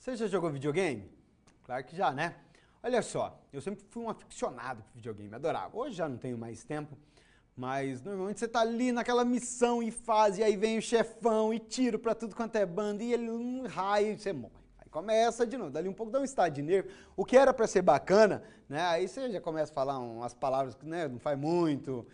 Você já jogou videogame? Claro que já, né? Olha só, eu sempre fui um aficionado por videogame, adorava. Hoje já não tenho mais tempo, mas normalmente você tá ali naquela missão e fase, e aí vem o chefão e tiro pra tudo quanto é banda, e ele um raio e você morre. Aí começa de novo, dali um pouco dá um estado de nervo. O que era pra ser bacana, né? Aí você já começa a falar umas palavras que né, não faz muito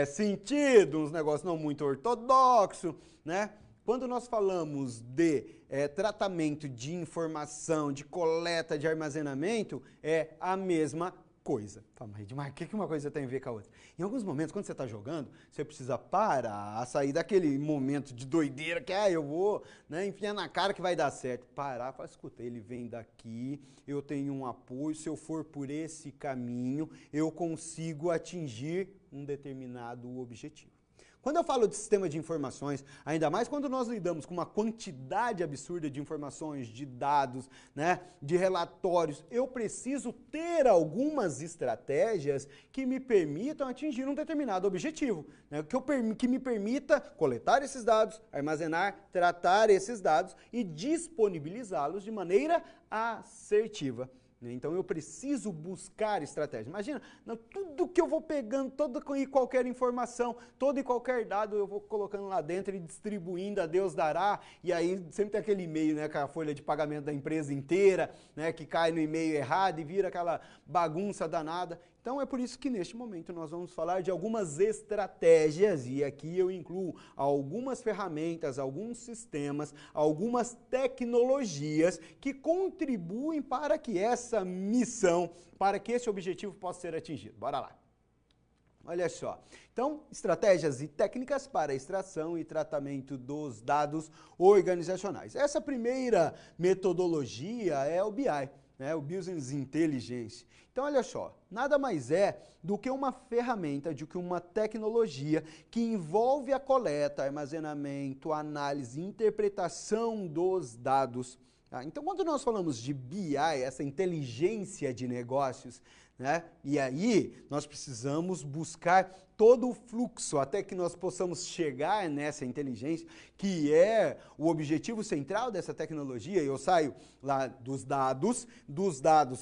sentido, uns negócios não muito ortodoxos, né? Quando nós falamos de tratamento de informação, de coleta, de armazenamento, é a mesma coisa. Fala, mas Edmar, o que uma coisa tem a ver com a outra? Em alguns momentos, quando você está jogando, você precisa parar, sair daquele momento de doideira que, eu vou enfiar na cara que vai dar certo. Parar, falar, escuta, ele vem daqui, eu tenho um apoio, se eu for por esse caminho, eu consigo atingir um determinado objetivo. Quando eu falo de sistema de informações, ainda mais quando nós lidamos com uma quantidade absurda de informações, de dados, de relatórios, eu preciso ter algumas estratégias que me permitam atingir um determinado objetivo, que me permita coletar esses dados, armazenar, tratar esses dados e disponibilizá-los de maneira assertiva. Então eu preciso buscar estratégia. Imagina, tudo que eu vou pegando, toda e qualquer informação, todo e qualquer dado eu vou colocando lá dentro e distribuindo, a Deus dará, e aí sempre tem aquele e-mail, com a folha de pagamento da empresa inteira, que cai no e-mail errado e vira aquela bagunça danada. Então é por isso que neste momento nós vamos falar de algumas estratégias, e aqui eu incluo algumas ferramentas, alguns sistemas, algumas tecnologias que contribuem para que essa missão, para que esse objetivo possa ser atingido. Bora lá. Olha só. Então, estratégias e técnicas para extração e tratamento dos dados organizacionais. Essa primeira metodologia é o BI. O Business Intelligence. Então, olha só, nada mais é do que uma ferramenta, do que uma tecnologia que envolve a coleta, armazenamento, análise e interpretação dos dados. Então, quando nós falamos de BI, essa inteligência de negócios, e aí nós precisamos buscar todo o fluxo até que nós possamos chegar nessa inteligência, que é o objetivo central dessa tecnologia. Eu saio lá dos dados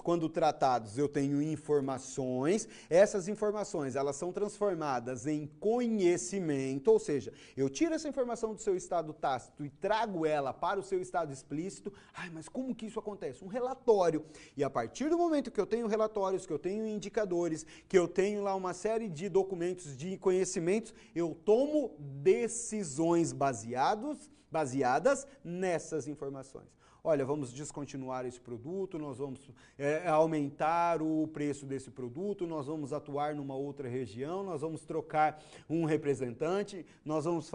quando tratados eu tenho informações, essas informações elas são transformadas em conhecimento, ou seja, eu tiro essa informação do seu estado tácito e trago ela para o seu estado explícito. Mas como que isso acontece? Um relatório. E a partir do momento que eu tenho relatórios, que eu tenho indicadores, que eu tenho lá uma série de documentos, de conhecimentos, eu tomo decisões baseadas nessas informações. Olha, vamos descontinuar esse produto, nós vamos aumentar o preço desse produto, nós vamos atuar numa outra região, nós vamos trocar um representante, nós vamos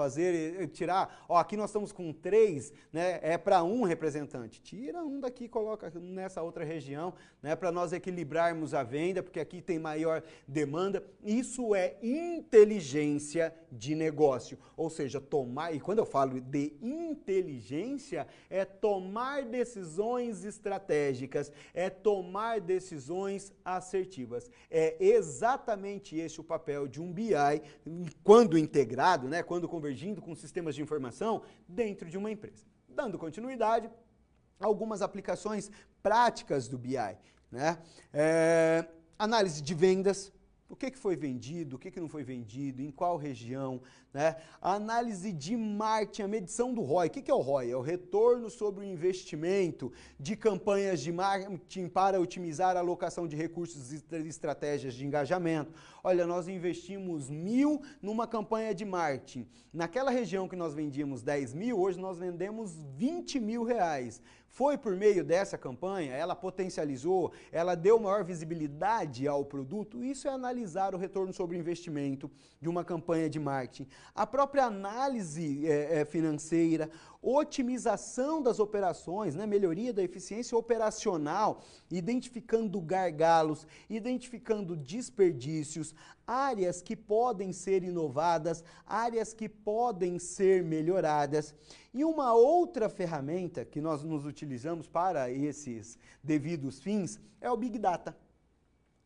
tirar, aqui nós estamos com 3, é para um representante, tira um daqui, coloca nessa outra região, para nós equilibrarmos a venda, porque aqui tem maior demanda. Isso é inteligência de negócio, ou seja, e quando eu falo de inteligência, é tomar decisões estratégicas, é tomar decisões assertivas. É exatamente esse o papel de um BI, quando integrado, quando convergindo com sistemas de informação dentro de uma empresa. Dando continuidade, algumas aplicações práticas do BI, análise de vendas. O que foi vendido, o que não foi vendido, em qual região, A análise de marketing, a medição do ROI. O que é o ROI? É o retorno sobre o investimento de campanhas de marketing para otimizar a alocação de recursos e estratégias de engajamento. Olha, nós investimos 1.000 numa campanha de marketing. Naquela região que nós vendíamos 10.000, hoje nós vendemos 20 mil reais. Foi por meio dessa campanha, ela potencializou, ela deu maior visibilidade ao produto. Isso é analisar o retorno sobre o investimento de uma campanha de marketing. A própria análise financeira, otimização das operações, melhoria da eficiência operacional, identificando gargalos, identificando desperdícios, áreas que podem ser inovadas, áreas que podem ser melhoradas. E uma outra ferramenta que nós nos utilizamos para esses devidos fins é o Big Data.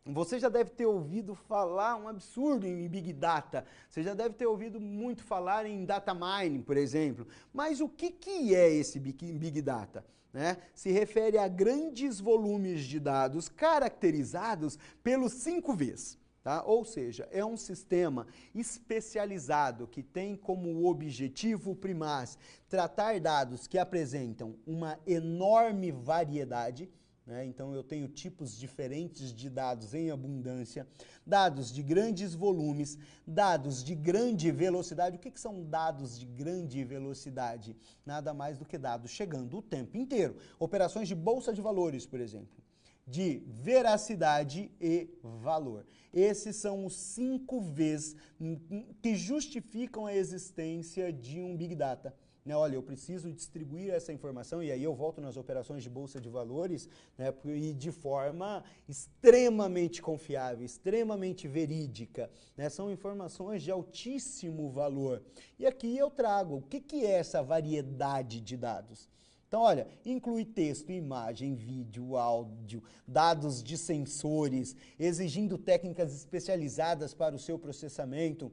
Você já deve ter ouvido falar um absurdo em Big Data. Você já deve ter ouvido muito falar em Data Mining, por exemplo. Mas o que é esse Big Data? Né? Se refere a grandes volumes de dados caracterizados pelos 5 Vs. Tá? Ou seja, é um sistema especializado que tem como objetivo primaz tratar dados que apresentam uma enorme variedade. Então, eu tenho tipos diferentes de dados em abundância, dados de grandes volumes, dados de grande velocidade. O que são dados de grande velocidade? Nada mais do que dados chegando o tempo inteiro. Operações de bolsa de valores, por exemplo, de veracidade e valor. Esses são os 5 Vs que justificam a existência de um Big Data. Olha, eu preciso distribuir essa informação, e aí eu volto nas operações de bolsa de valores, né, e de forma extremamente confiável, extremamente verídica. Né, são informações de altíssimo valor. E aqui eu trago o que é essa variedade de dados. Então, olha, inclui texto, imagem, vídeo, áudio, dados de sensores, exigindo técnicas especializadas para o seu processamento.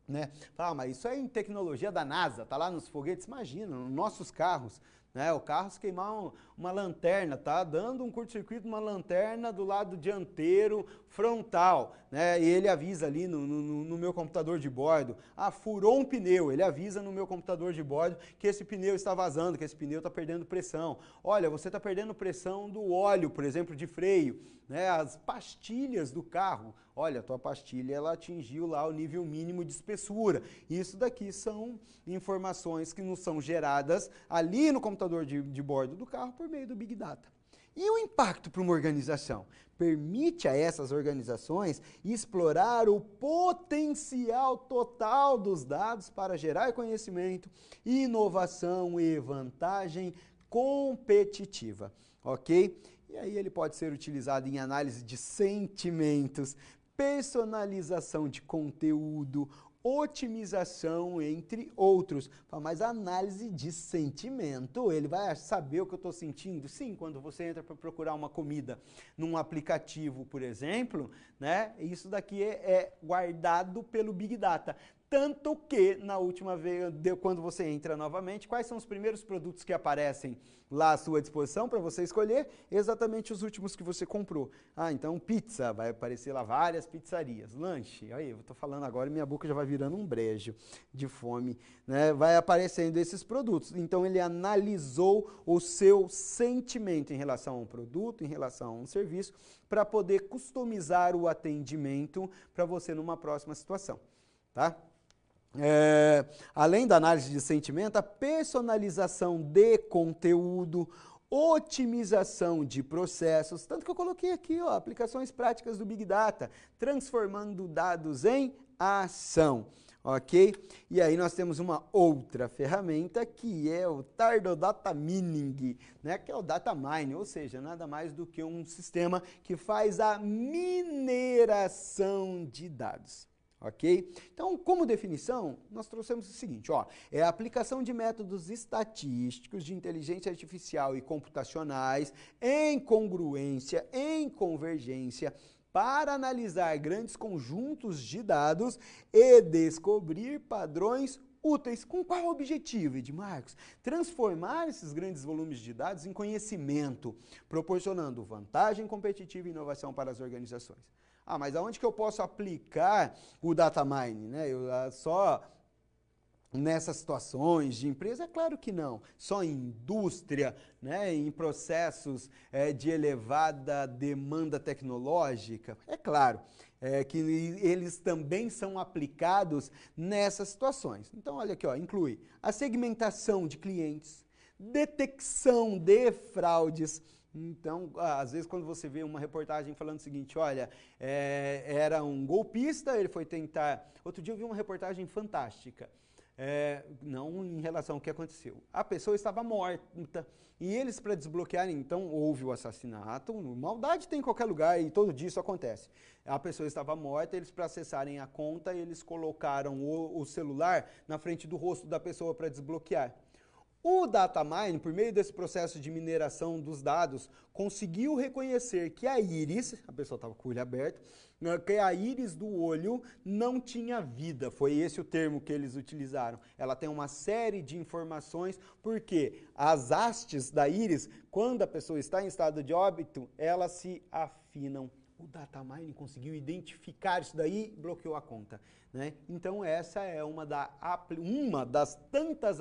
Né? Mas isso é em tecnologia da NASA, tá lá nos foguetes, imagina, nos nossos carros, né? O carro se queimar uma lanterna, tá dando um curto-circuito, uma lanterna do lado dianteiro frontal, né? E ele avisa ali no meu computador de bordo, furou um pneu, ele avisa no meu computador de bordo que esse pneu está vazando, que esse pneu está perdendo pressão. Olha, você está perdendo pressão do óleo, por exemplo, de freio, né? As pastilhas do carro, olha, a tua pastilha ela atingiu lá o nível mínimo de espessura. Isso daqui são informações que nos são geradas ali no computador de bordo do carro por meio do Big Data. E o impacto para uma organização? Permite a essas organizações explorar o potencial total dos dados para gerar conhecimento, inovação e vantagem competitiva, ok? E aí ele pode ser utilizado em análise de sentimentos, personalização de conteúdo, otimização, entre outros. Mas a análise de sentimento, ele vai saber o que eu estou sentindo? Sim, quando você entra para procurar uma comida num aplicativo, por exemplo, né, isso daqui é guardado pelo Big Data. Tanto que, na última vez, quando você entra novamente, quais são os primeiros produtos que aparecem lá à sua disposição para você escolher? Exatamente os últimos que você comprou. Então pizza, vai aparecer lá várias pizzarias. Lanche, aí eu estou falando agora e minha boca já vai virando um brejo de fome, né? Vai aparecendo esses produtos. Então ele analisou o seu sentimento em relação a um produto, em relação a um serviço, para poder customizar o atendimento para você numa próxima situação, tá? Além da análise de sentimento, a personalização de conteúdo, otimização de processos, tanto que eu coloquei aqui, ó, aplicações práticas do Big Data, transformando dados em ação, ok? E aí nós temos uma outra ferramenta que é o Tardo Data Mining, né, que é o Data Mining, ou seja, nada mais do que um sistema que faz a mineração de dados. Ok? Então, como definição, nós trouxemos o seguinte, ó, é a aplicação de métodos estatísticos de inteligência artificial e computacionais em congruência, em convergência, para analisar grandes conjuntos de dados e descobrir padrões úteis. Com qual objetivo, Edmarcos? Transformar esses grandes volumes de dados em conhecimento, proporcionando vantagem competitiva e inovação para as organizações. Mas aonde que eu posso aplicar o data mining, né? Só nessas situações de empresa? É claro que não. Só em indústria, né? Em processos de elevada demanda tecnológica? É claro que eles também são aplicados nessas situações. Então, olha aqui, ó, inclui a segmentação de clientes, detecção de fraudes. Então, às vezes, quando você vê uma reportagem falando o seguinte, olha, era um golpista, ele foi tentar... Outro dia eu vi uma reportagem fantástica, não em relação ao que aconteceu. A pessoa estava morta e eles, para desbloquearem, então, houve o assassinato, maldade tem em qualquer lugar e todo dia isso acontece. A pessoa estava morta, eles, para acessarem a conta, eles colocaram o celular na frente do rosto da pessoa para desbloquear. O data mining, por meio desse processo de mineração dos dados, conseguiu reconhecer que a íris, a pessoa estava com o olho aberto, que a íris do olho não tinha vida. Foi esse o termo que eles utilizaram. Ela tem uma série de informações, porque as hastes da íris, quando a pessoa está em estado de óbito, elas se afinam. O data mining conseguiu identificar isso daí e bloqueou a conta, né? Então essa é uma das tantas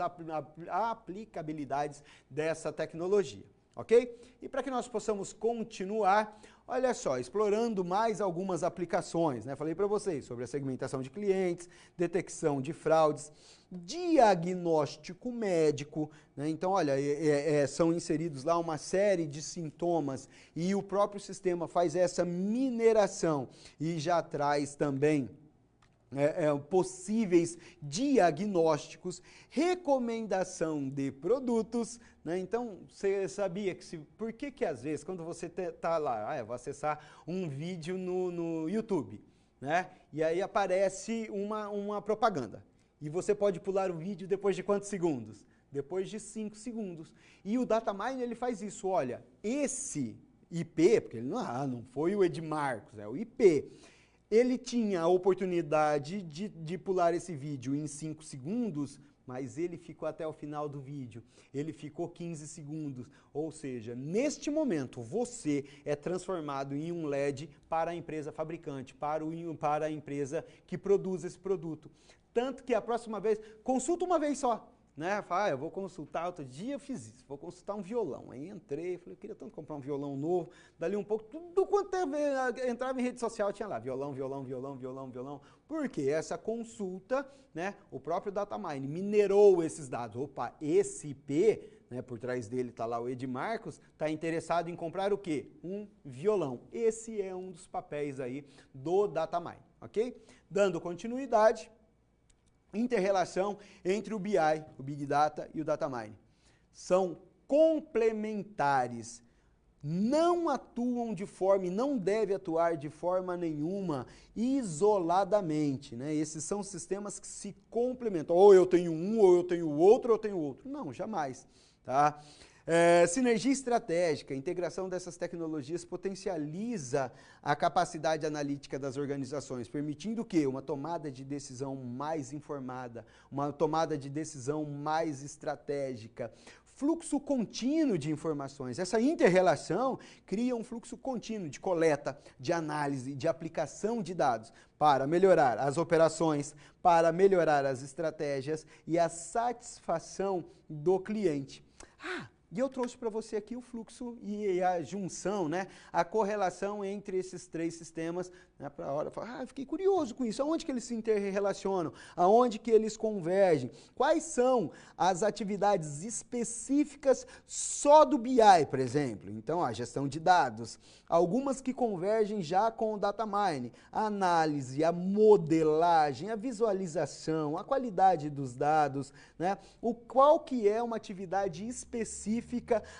aplicabilidades dessa tecnologia, ok? E para que nós possamos continuar, olha só, explorando mais algumas aplicações, né? Falei para vocês sobre a segmentação de clientes, detecção de fraudes, diagnóstico médico, né? Então, olha, são inseridos lá uma série de sintomas e o próprio sistema faz essa mineração e já traz também possíveis diagnósticos, recomendação de produtos, né? Então, você sabia que por que às vezes, quando você está lá, eu vou acessar um vídeo no YouTube, né? E aí aparece uma propaganda. E você pode pular o vídeo depois de quantos segundos? Depois de 5 segundos. E o data mining, ele faz isso, olha, esse IP, porque ele não foi o Edmarcos, é o IP, ele tinha a oportunidade de pular esse vídeo em 5 segundos, mas ele ficou até o final do vídeo. Ele ficou 15 segundos. Ou seja, neste momento, você é transformado em um LED para a empresa fabricante, para a empresa que produz esse produto. Tanto que a próxima vez, consulta uma vez só. Né? Fala, eu vou consultar, outro dia eu fiz isso, vou consultar um violão. Aí entrei, falei, eu queria tanto comprar um violão novo. Dali um pouco, tudo quanto entrava em rede social tinha lá, violão. Por quê? Essa consulta, né, o próprio DataMine minerou esses dados. Opa, esse IP, né, por trás dele está lá o Edmarcos, está interessado em comprar o quê? Um violão. Esse é um dos papéis aí do DataMine, ok? Dando continuidade, inter-relação entre o BI, o Big Data e o Data Mining. São complementares, não atuam de forma e não deve atuar de forma nenhuma isoladamente, né? Esses são sistemas que se complementam. Ou eu tenho um, ou eu tenho outro, ou eu tenho outro. Não, jamais, tá? Sinergia estratégica, a integração dessas tecnologias potencializa a capacidade analítica das organizações, permitindo o quê? Uma tomada de decisão mais informada, uma tomada de decisão mais estratégica. Fluxo contínuo de informações. Essa inter-relação cria um fluxo contínuo de coleta, de análise, de aplicação de dados para melhorar as operações, para melhorar as estratégias e a satisfação do cliente. E eu trouxe para você aqui o fluxo e a junção, né? A correlação entre esses três sistemas, né? Para a hora, fiquei curioso com isso. Aonde que eles se interrelacionam? Aonde que eles convergem? Quais são as atividades específicas só do BI, por exemplo? Então, a gestão de dados. Algumas que convergem já com o data mining, a análise, a modelagem, a visualização, a qualidade dos dados, né? Qual que é uma atividade específica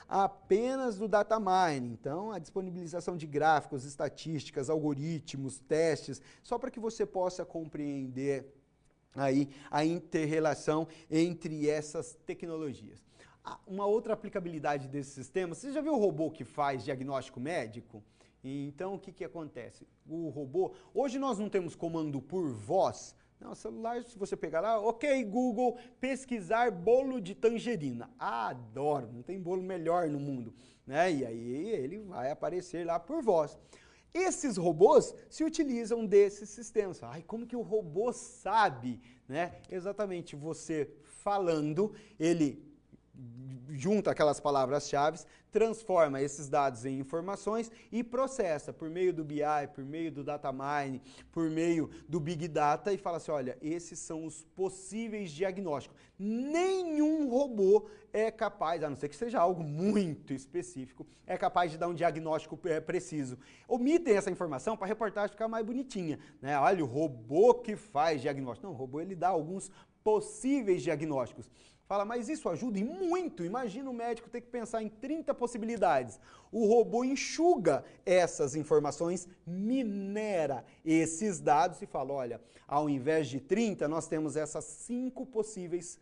apenas do data mining. Então, a disponibilização de gráficos, estatísticas, algoritmos, testes, só para que você possa compreender aí a inter-relação entre essas tecnologias. Uma outra aplicabilidade desse sistema, você já viu o robô que faz diagnóstico médico? Então, o que acontece? O robô, hoje nós não temos comando por voz. No celular, se você pegar lá, ok, Google, pesquisar bolo de tangerina. Adoro, não tem bolo melhor no mundo, né? E aí ele vai aparecer lá por voz. Esses robôs se utilizam desses sistemas. Como que o robô sabe, né? Exatamente, você falando, ele junta aquelas palavras-chave, transforma esses dados em informações e processa por meio do BI, por meio do Data Mining, por meio do Big Data e fala assim, olha, esses são os possíveis diagnósticos. Nenhum robô é capaz, a não ser que seja algo muito específico, é capaz de dar um diagnóstico preciso. Omitem essa informação para a reportagem ficar mais bonitinha, né? Olha, o robô que faz diagnóstico. Não, o robô ele dá alguns possíveis diagnósticos. Fala, mas isso ajuda e muito. Imagina o médico ter que pensar em 30 possibilidades. O robô enxuga essas informações, minera esses dados e fala, olha, ao invés de 30, nós temos essas 5 possíveis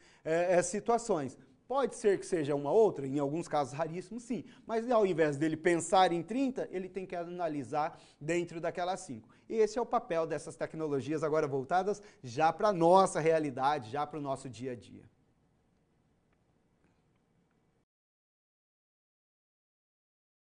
situações. Pode ser que seja uma outra, em alguns casos raríssimos, sim. Mas ao invés dele pensar em 30, ele tem que analisar dentro daquelas 5. E esse é o papel dessas tecnologias agora voltadas já para a nossa realidade, já para o nosso dia a dia.